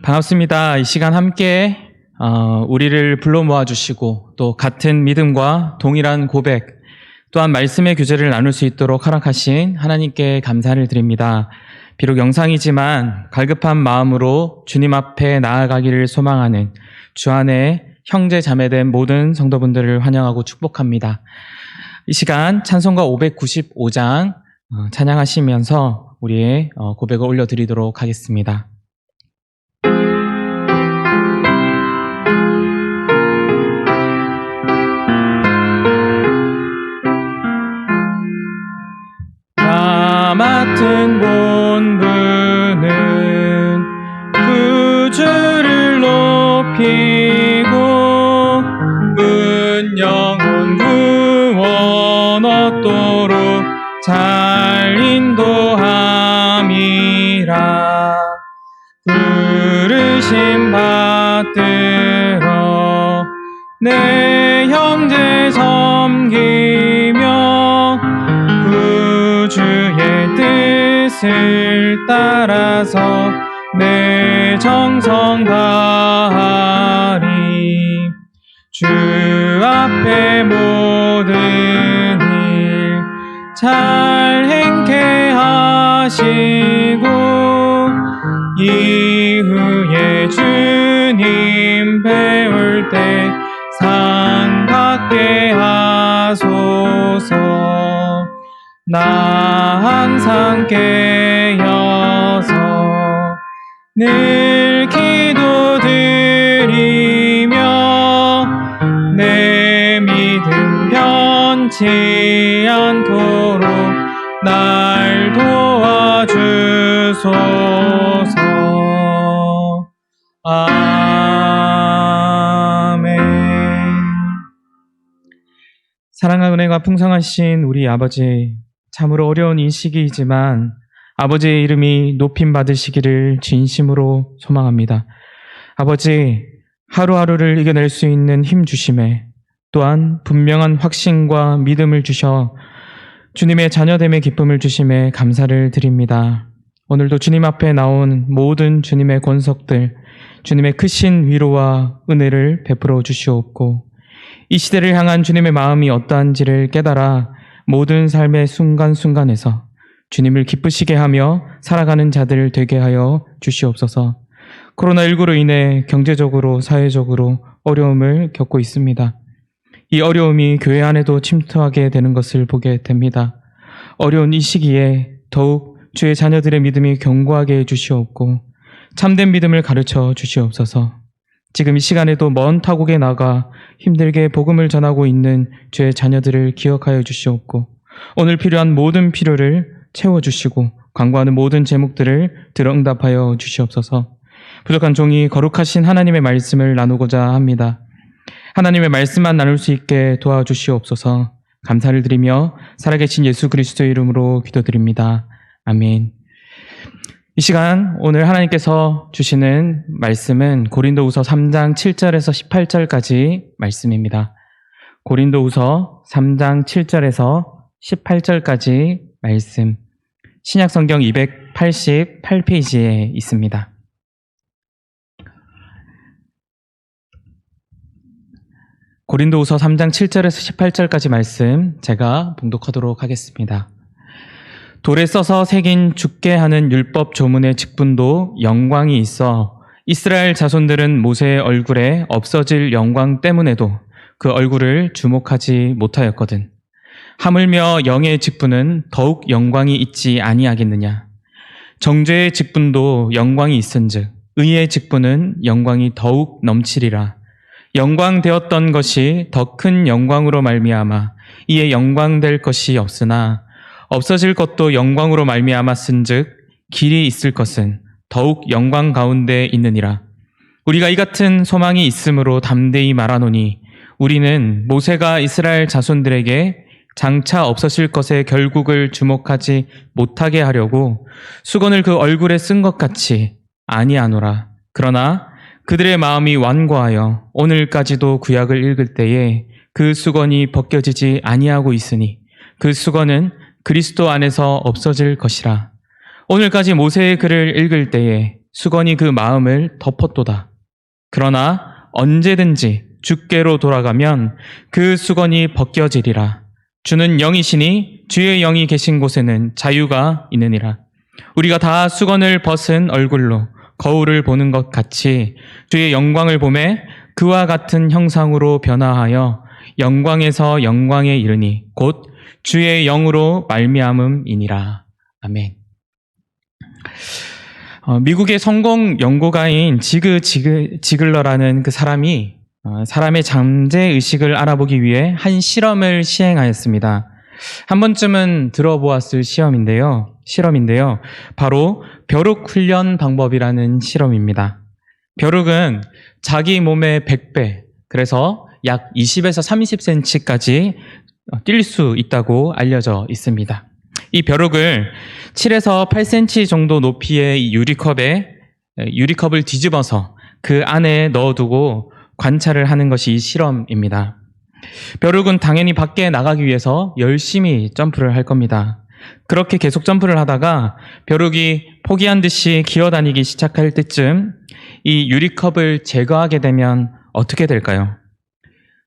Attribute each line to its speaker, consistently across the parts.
Speaker 1: 반갑습니다. 이 시간 함께 우리를 불러 모아주시고 또 같은 믿음과 동일한 고백 또한 말씀의 교제를 나눌 수 있도록 허락하신 하나님께 감사를 드립니다. 비록 영상이지만 갈급한 마음으로 주님 앞에 나아가기를 소망하는 주 안에 형제 자매된 모든 성도분들을 환영하고 축복합니다. 이 시간 찬송가 595장 찬양하시면서 우리의 고백을 올려드리도록 하겠습니다. 나 맡은 본분은 구주를 높이고 은 영혼 구원 얻도록 잘 인도함이라. 부르심 받들어 내 형제 섬기며 구주의 뜻을 따라서 내 정성 다하리. 주 앞에 모든 일 잘 행케 하시고 이후에 주님 배울 때 상 받게 하소서. 나 항상 깨어서 늘 기도드리며 내 믿음 변치 않도록 날 도와주소서. 아멘. 사랑과 은혜가 풍성하신 우리 아버지, 참으로 어려운 이 시기이지만 아버지의 이름이 높임 받으시기를 진심으로 소망합니다. 아버지, 하루하루를 이겨낼 수 있는 힘 주심에 또한 분명한 확신과 믿음을 주셔 주님의 자녀됨의 기쁨을 주심에 감사를 드립니다. 오늘도 주님 앞에 나온 모든 주님의 권속들, 주님의 크신 위로와 은혜를 베풀어 주시옵고 이 시대를 향한 주님의 마음이 어떠한지를 깨달아 모든 삶의 순간순간에서 주님을 기쁘시게 하며 살아가는 자들 되게 하여 주시옵소서. 코로나19로 인해 경제적으로 사회적으로 어려움을 겪고 있습니다. 이 어려움이 교회 안에도 침투하게 되는 것을 보게 됩니다. 어려운 이 시기에 더욱 주의 자녀들의 믿음이 견고하게 해주시옵고 참된 믿음을 가르쳐 주시옵소서. 지금 이 시간에도 먼 타국에 나가 힘들게 복음을 전하고 있는 주의 자녀들을 기억하여 주시옵고 오늘 필요한 모든 필요를 채워주시고 간구하는 모든 제목들을 들어 응답하여 주시옵소서. 부족한 종이 거룩하신 하나님의 말씀을 나누고자 합니다. 하나님의 말씀만 나눌 수 있게 도와주시옵소서. 감사를 드리며 살아계신 예수 그리스도의 이름으로 기도드립니다. 아멘. 이 시간 오늘 하나님께서 주시는 말씀은 고린도후서 3장 7절에서 18절까지 말씀입니다. 고린도후서 3장 7절에서 18절까지 말씀, 신약성경 288페이지에 있습니다. 고린도후서 3장 7절에서 18절까지 말씀 제가 봉독하도록 하겠습니다. 돌에 써서 새긴 죽게 하는 율법 조문의 직분도 영광이 있어 이스라엘 자손들은 모세의 얼굴에 없어질 영광 때문에도 그 얼굴을 주목하지 못하였거든. 하물며 영의 직분은 더욱 영광이 있지 아니하겠느냐. 정죄의 직분도 영광이 있은즉 의의 직분은 영광이 더욱 넘치리라. 영광되었던 것이 더 큰 영광으로 말미암아 이에 영광될 것이 없으나 없어질 것도 영광으로 말미암았은즉 길이 있을 것은 더욱 영광 가운데 있느니라. 우리가 이 같은 소망이 있으므로 담대히 말하노니 우리는 모세가 이스라엘 자손들에게 장차 없어질 것의 결국을 주목하지 못하게 하려고 수건을 그 얼굴에 쓴 것 같이 아니하노라. 그러나 그들의 마음이 완고하여 오늘까지도 구약을 읽을 때에 그 수건이 벗겨지지 아니하고 있으니 그 수건은 그리스도 안에서 없어질 것이라. 오늘까지 모세의 글을 읽을 때에 수건이 그 마음을 덮었도다. 그러나 언제든지 주께로 돌아가면 그 수건이 벗겨지리라. 주는 영이시니 주의 영이 계신 곳에는 자유가 있느니라. 우리가 다 수건을 벗은 얼굴로 거울을 보는 것 같이 주의 영광을 보매 그와 같은 형상으로 변화하여 영광에서 영광에 이르니 곧 주의 영으로 말미암음이니라. 아멘. 미국의 성공 연구가인 지글러라는 그 사람이 사람의 잠재의식을 알아보기 위해 한 실험을 시행하였습니다. 한 번쯤은 들어보았을 실험인데요. 바로 벼룩 훈련 방법이라는 실험입니다. 벼룩은 자기 몸의 100배, 그래서 약 20에서 30cm까지 뛸 수 있다고 알려져 있습니다. 이 벼룩을 7에서 8cm 정도 높이의 유리컵을 뒤집어서 그 안에 넣어두고 관찰을 하는 것이 이 실험입니다. 벼룩은 당연히 밖에 나가기 위해서 열심히 점프를 할 겁니다. 그렇게 계속 점프를 하다가 벼룩이 포기한 듯이 기어다니기 시작할 때쯤 이 유리컵을 제거하게 되면 어떻게 될까요?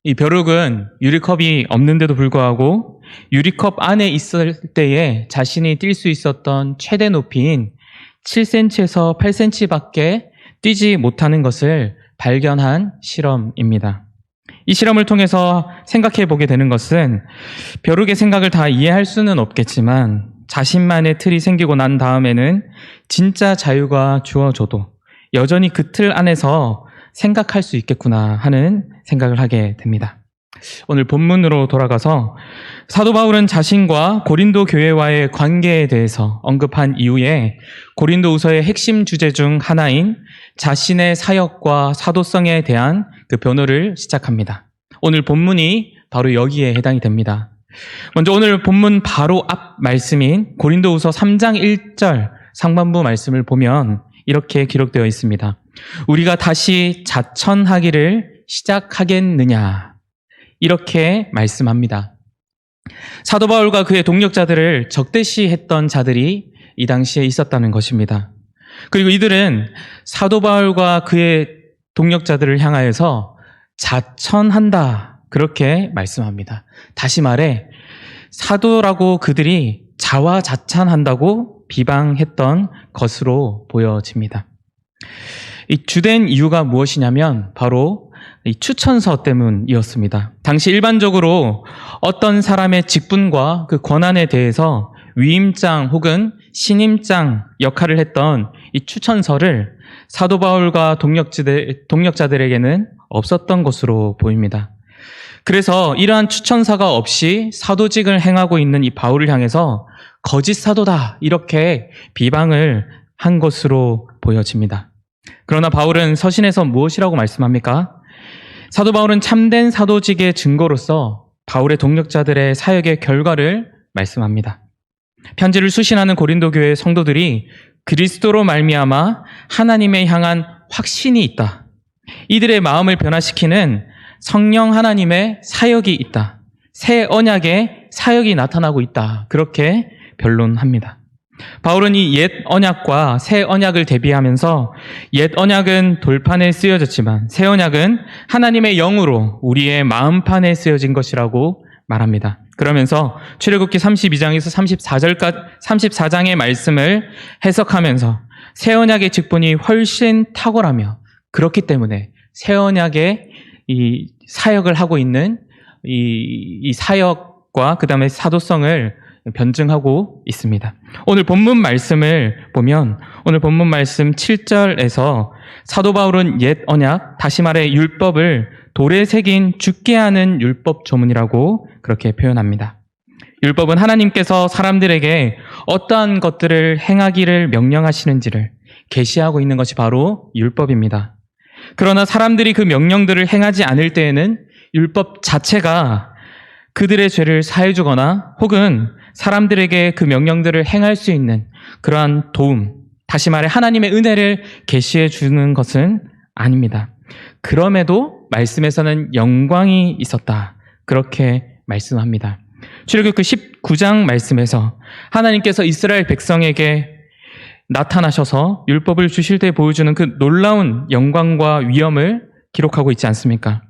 Speaker 1: 이 벼룩은 유리컵이 없는데도 불구하고 유리컵 안에 있을 때에 자신이 뛸 수 있었던 최대 높이인 7cm에서 8cm밖에 뛰지 못하는 것을 발견한 실험입니다. 이 실험을 통해서 생각해 보게 되는 것은 벼룩의 생각을 다 이해할 수는 없겠지만 자신만의 틀이 생기고 난 다음에는 진짜 자유가 주어져도 여전히 그 틀 안에서 생각할 수 있겠구나 하는 생각을 하게 됩니다. 오늘 본문으로 돌아가서 사도 바울은 자신과 고린도 교회와의 관계에 대해서 언급한 이후에 고린도후서의 핵심 주제 중 하나인 자신의 사역과 사도성에 대한 그 변호를 시작합니다. 오늘 본문이 바로 여기에 해당이 됩니다. 먼저 오늘 본문 바로 앞 말씀인 고린도후서 3장 1절 상반부 말씀을 보면 이렇게 기록되어 있습니다. 우리가 다시 자천하기를 시작하겠느냐, 이렇게 말씀합니다. 사도 바울과 그의 동력자들을 적대시했던 자들이 이 당시에 있었다는 것입니다. 그리고 이들은 사도 바울과 그의 동력자들을 향하여서 자천한다, 그렇게 말씀합니다. 다시 말해 사도라고 그들이 자화자찬한다고 비방했던 것으로 보여집니다. 이 주된 이유가 무엇이냐면 바로 이 추천서 때문이었습니다. 당시 일반적으로 어떤 사람의 직분과 그 권한에 대해서 위임장 혹은 신임장 역할을 했던 이 추천서를 사도 바울과 동력자들에게는 없었던 것으로 보입니다. 그래서 이러한 추천사가 없이 사도직을 행하고 있는 이 바울을 향해서 거짓 사도다, 이렇게 비방을 한 것으로 보여집니다. 그러나 바울은 서신에서 무엇이라고 말씀합니까? 사도 바울은 참된 사도직의 증거로서 바울의 동력자들의 사역의 결과를 말씀합니다. 편지를 수신하는 고린도 교회 성도들이 그리스도로 말미암아 하나님에 향한 확신이 있다. 이들의 마음을 변화시키는 성령 하나님의 사역이 있다. 새 언약의 사역이 나타나고 있다. 그렇게 변론합니다. 바울은 이 옛 언약과 새 언약을 대비하면서 옛 언약은 돌판에 쓰여졌지만 새 언약은 하나님의 영으로 우리의 마음판에 쓰여진 것이라고 말합니다. 그러면서 출애굽기 32장에서 34장의 말씀을 해석하면서 새 언약의 직분이 훨씬 탁월하며 그렇기 때문에 새 언약의 이 사역을 하고 있는 이 사역과 그 다음에 사도성을 변증하고 있습니다. 오늘 본문 말씀을 보면 오늘 본문 말씀 7절에서 사도 바울은 옛 언약, 다시 말해 율법을 돌에 새긴 죽게 하는 율법 조문이라고 그렇게 표현합니다. 율법은 하나님께서 사람들에게 어떠한 것들을 행하기를 명령하시는지를 계시하고 있는 것이 바로 율법입니다. 그러나 사람들이 그 명령들을 행하지 않을 때에는 율법 자체가 그들의 죄를 사해주거나 혹은 사람들에게 그 명령들을 행할 수 있는 그러한 도움, 다시 말해 하나님의 은혜를 계시해 주는 것은 아닙니다. 그럼에도 말씀에서는 영광이 있었다, 그렇게 말씀합니다. 출애굽기 19장 말씀에서 하나님께서 이스라엘 백성에게 나타나셔서 율법을 주실 때 보여주는 그 놀라운 영광과 위엄을 기록하고 있지 않습니까?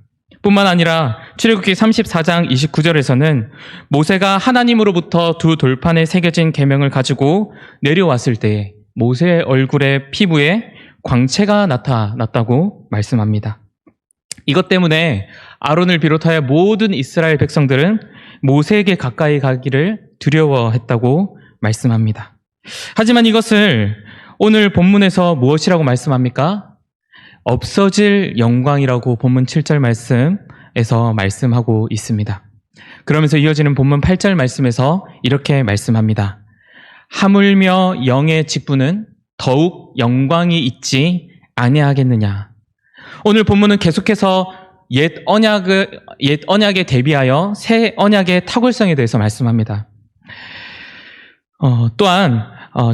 Speaker 1: 뿐만 아니라 출애굽기 34장 29절에서는 모세가 하나님으로부터 두 돌판에 새겨진 계명을 가지고 내려왔을 때 모세의 얼굴에 피부에 광채가 나타났다고 말씀합니다. 이것 때문에 아론을 비롯하여 모든 이스라엘 백성들은 모세에게 가까이 가기를 두려워했다고 말씀합니다. 하지만 이것을 오늘 본문에서 무엇이라고 말씀합니까? 없어질 영광이라고 본문 7절 말씀에서 말씀하고 있습니다. 그러면서 이어지는 본문 8절 말씀에서 이렇게 말씀합니다. 하물며 영의 직분은 더욱 영광이 있지 아니하겠느냐. 오늘 본문은 계속해서 옛 언약에 대비하여 새 언약의 탁월성에 대해서 말씀합니다. 또한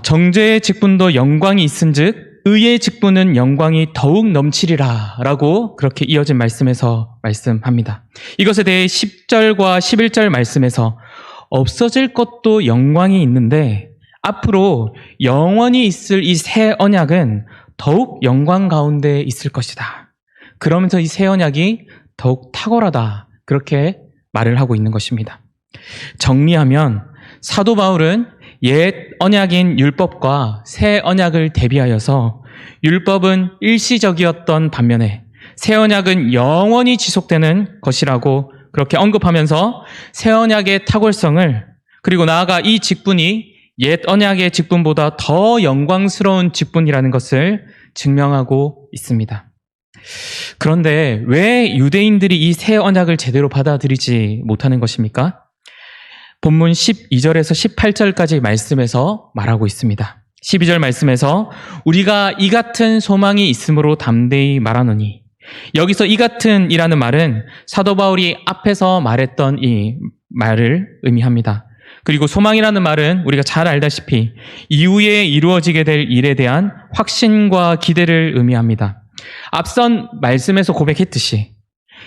Speaker 1: 정죄의 직분도 영광이 있은즉 의의 직분은 영광이 더욱 넘치리라 라고 그렇게 이어진 말씀에서 말씀합니다. 이것에 대해 10절과 11절 말씀에서 없어질 것도 영광이 있는데 앞으로 영원히 있을 이 새 언약은 더욱 영광 가운데 있을 것이다. 그러면서 이 새 언약이 더욱 탁월하다. 그렇게 말을 하고 있는 것입니다. 정리하면 사도 바울은 옛 언약인 율법과 새 언약을 대비하여서 율법은 일시적이었던 반면에 새 언약은 영원히 지속되는 것이라고 그렇게 언급하면서 새 언약의 탁월성을 그리고 나아가 이 직분이 옛 언약의 직분보다 더 영광스러운 직분이라는 것을 증명하고 있습니다. 그런데 왜 유대인들이 이 새 언약을 제대로 받아들이지 못하는 것입니까? 본문 12절에서 18절까지 말씀에서 말하고 있습니다. 12절 말씀에서 우리가 이 같은 소망이 있으므로 담대히 말하노니, 여기서 이 같은이라는 말은 사도 바울이 앞에서 말했던 이 말을 의미합니다. 그리고 소망이라는 말은 우리가 잘 알다시피 이후에 이루어지게 될 일에 대한 확신과 기대를 의미합니다. 앞선 말씀에서 고백했듯이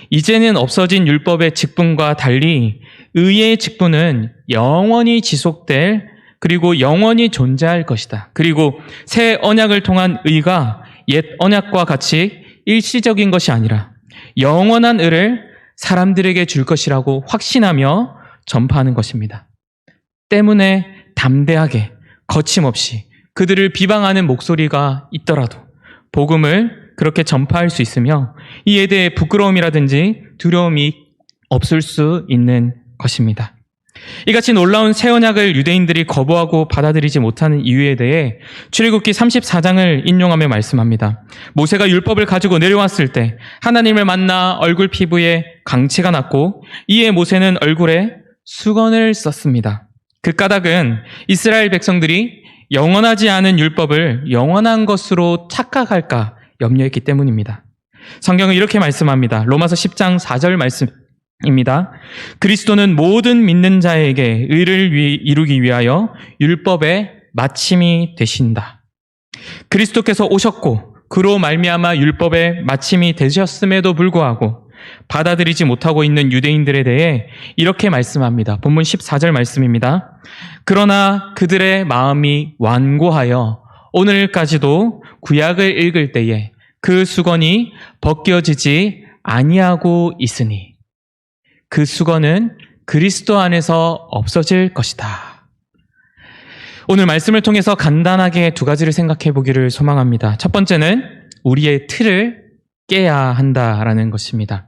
Speaker 1: 이제는 없어진 율법의 직분과 달리 의의 직분은 영원히 지속될 그리고 영원히 존재할 것이다. 그리고 새 언약을 통한 의가 옛 언약과 같이 일시적인 것이 아니라 영원한 의를 사람들에게 줄 것이라고 확신하며 전파하는 것입니다. 때문에 담대하게 거침없이 그들을 비방하는 목소리가 있더라도 복음을 그렇게 전파할 수 있으며 이에 대해 부끄러움이라든지 두려움이 없을 수 있는 것입니다. 이같이 놀라운 새 언약을 유대인들이 거부하고 받아들이지 못하는 이유에 대해 출애굽기 34장을 인용하며 말씀합니다. 모세가 율법을 가지고 내려왔을 때 하나님을 만나 얼굴 피부에 광채가 났고 이에 모세는 얼굴에 수건을 썼습니다. 그 까닭은 이스라엘 백성들이 영원하지 않은 율법을 영원한 것으로 착각할까 염려했기 때문입니다. 성경은 이렇게 말씀합니다. 로마서 10장 4절 말씀입니다. 그리스도는 모든 믿는 자에게 의를 이루기 위하여 율법의 마침이 되신다. 그리스도께서 오셨고 그로 말미암아 율법의 마침이 되셨음에도 불구하고 받아들이지 못하고 있는 유대인들에 대해 이렇게 말씀합니다. 본문 14절 말씀입니다. 그러나 그들의 마음이 완고하여 오늘까지도 구약을 읽을 때에 그 수건이 벗겨지지 아니하고 있으니 그 수건은 그리스도 안에서 없어질 것이다. 오늘 말씀을 통해서 간단하게 두 가지를 생각해 보기를 소망합니다. 첫 번째는 우리의 틀을 깨야 한다라는 것입니다.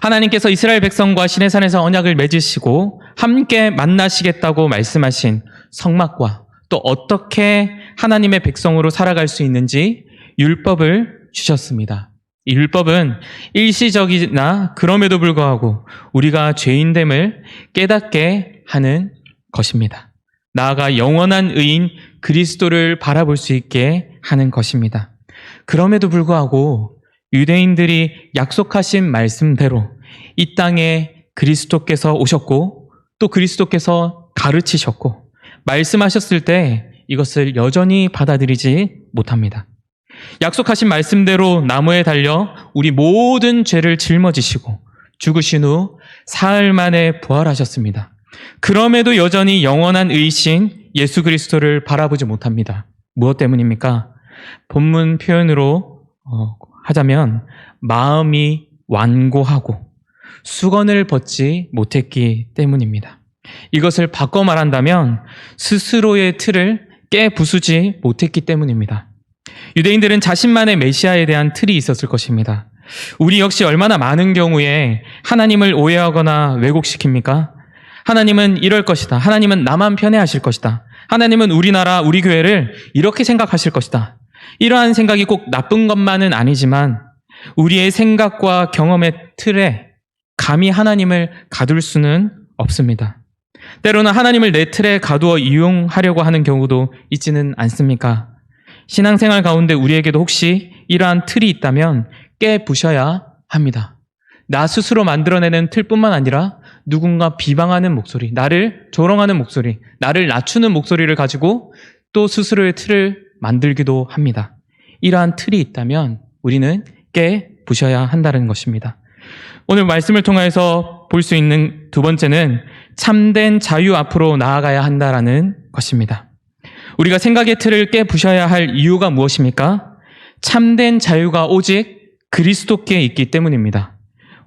Speaker 1: 하나님께서 이스라엘 백성과 시내산에서 언약을 맺으시고 함께 만나시겠다고 말씀하신 성막과 또 어떻게 하나님의 백성으로 살아갈 수 있는지 율법을 주셨습니다. 이 율법은 일시적이나 그럼에도 불구하고 우리가 죄인됨을 깨닫게 하는 것입니다. 나아가 영원한 의인 그리스도를 바라볼 수 있게 하는 것입니다. 그럼에도 불구하고 유대인들이 약속하신 말씀대로 이 땅에 그리스도께서 오셨고 또 그리스도께서 가르치셨고 말씀하셨을 때 이것을 여전히 받아들이지 못합니다. 약속하신 말씀대로 나무에 달려 우리 모든 죄를 짊어지시고 죽으신 후 사흘 만에 부활하셨습니다. 그럼에도 여전히 영원한 의신 예수 그리스도를 바라보지 못합니다. 무엇 때문입니까? 본문 표현으로 하자면 마음이 완고하고 수건을 벗지 못했기 때문입니다. 이것을 바꿔 말한다면 스스로의 틀을 깨부수지 못했기 때문입니다. 유대인들은 자신만의 메시아에 대한 틀이 있었을 것입니다. 우리 역시 얼마나 많은 경우에 하나님을 오해하거나 왜곡시킵니까? 하나님은 이럴 것이다. 하나님은 나만 편애하실 것이다. 하나님은 우리나라, 우리 교회를 이렇게 생각하실 것이다. 이러한 생각이 꼭 나쁜 것만은 아니지만 우리의 생각과 경험의 틀에 감히 하나님을 가둘 수는 없습니다. 때로는 하나님을 내 틀에 가두어 이용하려고 하는 경우도 있지는 않습니까? 신앙생활 가운데 우리에게도 혹시 이러한 틀이 있다면 깨부셔야 합니다. 나 스스로 만들어내는 틀뿐만 아니라 누군가 비방하는 목소리, 나를 조롱하는 목소리, 나를 낮추는 목소리를 가지고 또 스스로의 틀을 만들기도 합니다. 이러한 틀이 있다면 우리는 깨부셔야 한다는 것입니다. 오늘 말씀을 통해서 볼 수 있는 두 번째는 참된 자유 앞으로 나아가야 한다라는 것입니다. 우리가 생각의 틀을 깨부셔야 할 이유가 무엇입니까? 참된 자유가 오직 그리스도께 있기 때문입니다.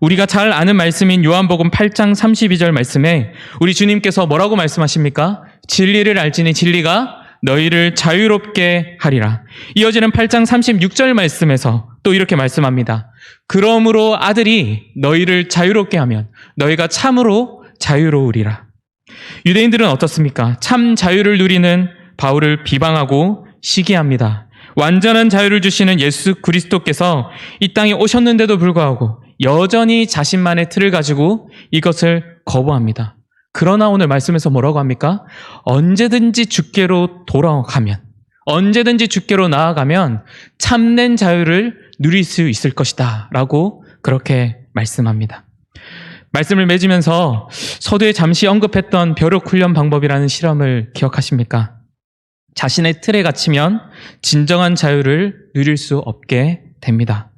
Speaker 1: 우리가 잘 아는 말씀인 요한복음 8장 32절 말씀에 우리 주님께서 뭐라고 말씀하십니까? 진리를 알지니 진리가 너희를 자유롭게 하리라. 이어지는 8장 36절 말씀에서 또 이렇게 말씀합니다. 그러므로 아들이 너희를 자유롭게 하면 너희가 참으로 자유로우리라. 유대인들은 어떻습니까? 참 자유를 누리는 바울을 비방하고 시기합니다. 완전한 자유를 주시는 예수 그리스도께서 이 땅에 오셨는데도 불구하고 여전히 자신만의 틀을 가지고 이것을 거부합니다. 그러나 오늘 말씀에서 뭐라고 합니까? 언제든지 주께로 돌아가면, 언제든지 주께로 나아가면 참된 자유를 누릴 수 있을 것이다 라고 그렇게 말씀합니다. 말씀을 맺으면서 서두에 잠시 언급했던 벼룩 훈련 방법이라는 실험을 기억하십니까? 자신의 틀에 갇히면 진정한 자유를 누릴 수 없게 됩니다.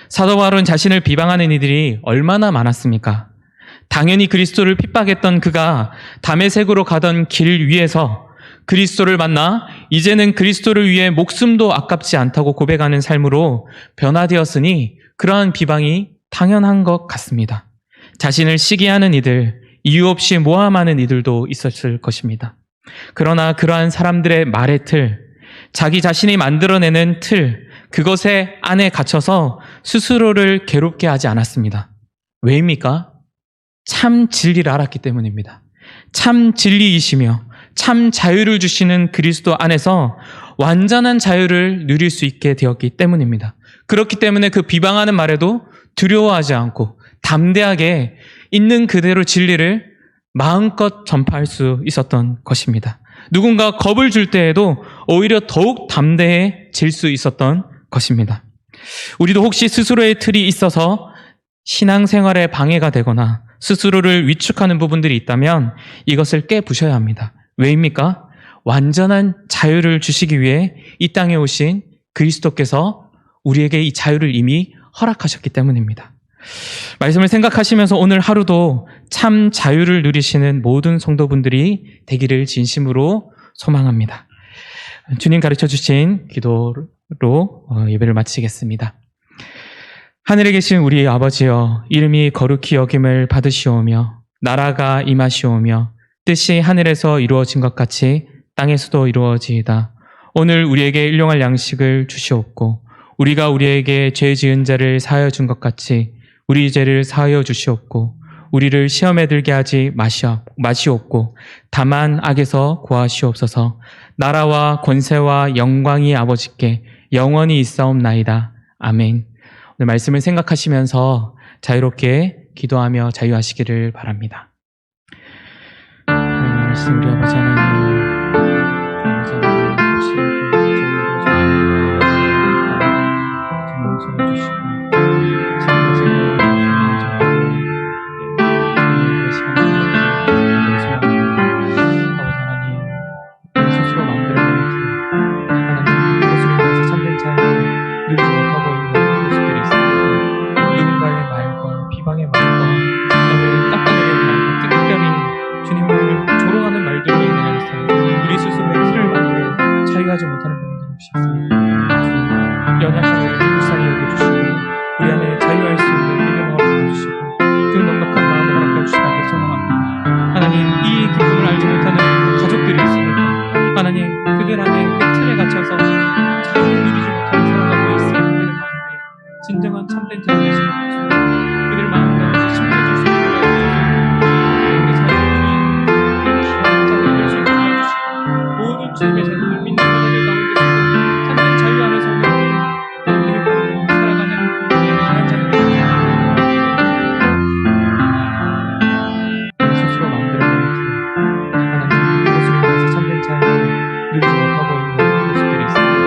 Speaker 1: 사도 바울은 자신을 비방하는 이들이 얼마나 많았습니까? 당연히 그리스도를 핍박했던 그가 다메섹으로 가던 길 위에서 그리스도를 만나 이제는 그리스도를 위해 목숨도 아깝지 않다고 고백하는 삶으로 변화되었으니 그러한 비방이 당연한 것 같습니다. 자신을 시기하는 이들, 이유 없이 모함하는 이들도 있었을 것입니다. 그러나 그러한 사람들의 말의 틀, 자기 자신이 만들어내는 틀, 그것에 안에 갇혀서 스스로를 괴롭게 하지 않았습니다. 왜입니까? 참 진리를 알았기 때문입니다. 참 진리이시며 참 자유를 주시는 그리스도 안에서 완전한 자유를 누릴 수 있게 되었기 때문입니다. 그렇기 때문에 그 비방하는 말에도 두려워하지 않고 담대하게 있는 그대로 진리를 마음껏 전파할 수 있었던 것입니다. 누군가 겁을 줄 때에도 오히려 더욱 담대해질 수 있었던 것입니다. 우리도 혹시 스스로의 틀이 있어서 신앙생활에 방해가 되거나 스스로를 위축하는 부분들이 있다면 이것을 깨부셔야 합니다. 왜입니까? 완전한 자유를 주시기 위해 이 땅에 오신 그리스도께서 우리에게 이 자유를 이미 허락하셨기 때문입니다. 말씀을 생각하시면서 오늘 하루도 참 자유를 누리시는 모든 성도분들이 되기를 진심으로 소망합니다. 주님 가르쳐 주신 기도로 예배를 마치겠습니다. 하늘에 계신 우리 아버지여, 이름이 거룩히 여김을 받으시오며 나라가 임하시오며 뜻이 하늘에서 이루어진 것 같이 땅에서도 이루어지이다. 오늘 우리에게 일용할 양식을 주시옵고 우리가 우리에게 죄 지은 자를 사하여 준 것 같이 우리 죄를 사하여 주시옵고 우리를 시험에 들게 하지 마시옵고 다만 악에서 구하시옵소서. 나라와 권세와 영광이 아버지께 영원히 있사옵나이다. 아멘. 오늘 말씀을 생각하시면서 자유롭게 기도하며 자유하시기를 바랍니다. 하나님 말씀 우리 아버지 하나님 누리지 못하고 있는 모습들이 있습니다. 누군가의 말과 비방의 말과 나를 깎아내리는 말과 특별히 주님을 조롱하는 말들로 인하여서 이 기쁨을 알지 못하는 가족들이 있습니다. 하나님, 그들 안에 그 틀에 갇혀서 잘 누리지 못하고 살아가고 있을 그들의 마음에 진정한 참된 자유를 주시고 그들 마음 가운데 심겨줄 수 있도록 해주시고 자유를 수 있도록 해주시고 모든 주님의 자녀들 믿는 자들 가운데서 참된 자유 안에서 우리를 살아가는 귀한 자녀들 스스로 만들어낸 길 하나님 그것으로 인해서 참된 자유를 누리지 못하고 있는 모습들이 있습니다.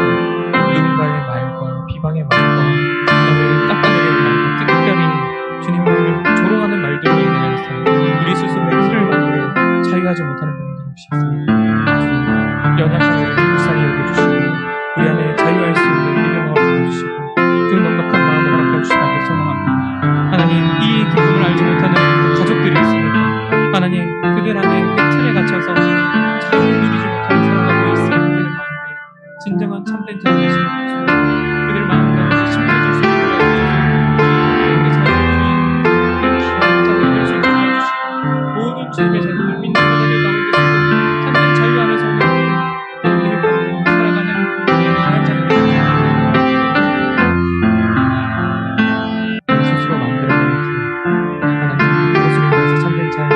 Speaker 1: 누군가의 말과 비방의 말과 나를 깎아내리는 말과 특별히 주님을 조롱하는 말들로 인하여서 우리 스스로의 틀을 만들어 자유하지 못하는 부분들이 혹시 있습니까? 주님 연약함을 불쌍히 여겨주시고 우리 안에 자유할 수 있는 믿음을 허락해주시고 그 넉넉한 마음을 허락해주시기를 소망합니다. 하나님 이 기쁨을 알지 못하는 가족들이 있습니다. 하나님 그들 안에 그 틀에 갇혀서 잘 누리지 못하고 살아가고 있을 그들의 마음에 진정한 참된 자유를 주시고 그들 마음 가운데 심겨줄 수 있도록 해주시고 자유를 수 있도록 해주시고 모든 주님의 자녀들 믿는 자들 가운데서 참된 자유 안에서 우리를 살아가는 귀한 자녀들 스스로 만들어낸 길 하나님 그것으로 인해서 참된 자유를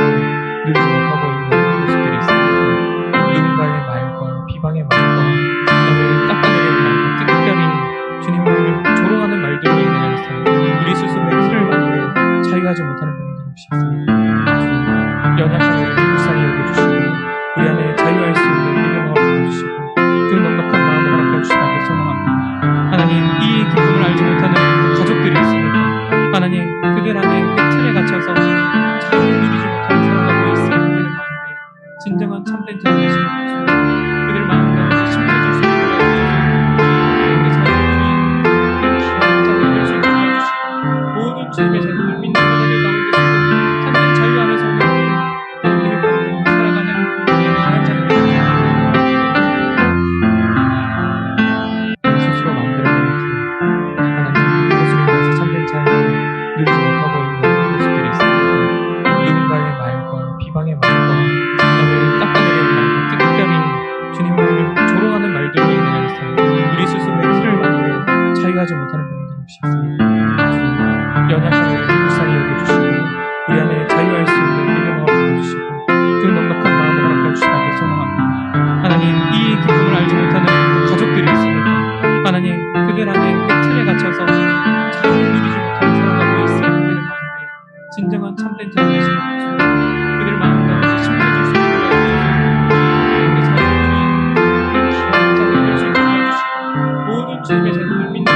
Speaker 1: 누리지 못하고 있는 모습들이 있습니다. 누군가의 말과 비방의 말과 나를 깎아내리는 말과 특별히 주님을 조롱하는 말들로 인하여서 우리 스스로의 틀을 만들어 자유하지 못하는 부분들이 혹시 있습니까? 주님 연약함을 불쌍히 여겨주시고 우리 안에 자유할 수 있는 믿음을 허락해주시고 그 넉넉한 마음을 허락해주시기를 소망합니다. 하나님 이 기쁨을 알지 못하는 가족들이 있습니다. 하나님 그들 안에 그 틀에 갇혀서 잘 누리지 못하고 살아가고 있을 그들의 마음에 진정한 참된 자유를 주시고 그들 마음 가운데 심겨줄 수 있도록 해주시고 자유를 수 있도록 해주시고 모든 주님의 자녀들 믿는 자들 가운데서 참된 자유 안에서 우리를 살아가는 귀한 자녀들 스스로 만들어낸 길 하나님 그것으로 인해서 참된 자유를 누리지 못하고 있는 모습들이 있습니다. 누군가의 말과 비방의 말과 나를 깎아내리는 말과 특별히 주님을 조롱하는 말들로 인하여서 우리 스스로의 틀을 만들어 자유하지 못하는 부분들이 혹시 있습니까? 주님 연약함을 불쌍히 여겨주시고 우리 안에 자유할 수 있는 믿음을 허락해주시고 그 넉넉한 마음을 허락해주시기를 소망합니다. 하나님 이 기쁨을 알지 못하는 가족들이 있습니다. 하나님 그들 안에 그 틀에 갇혀서 잘 누리지 못하고 살아가고 있을 그들의 마음에 진정한 참된 자유를 주시고 그들 마음 가운데 심겨줄 수 있도록 해주시고 자유를 수 있도록 해주시고 모든 주님의 자녀들 믿는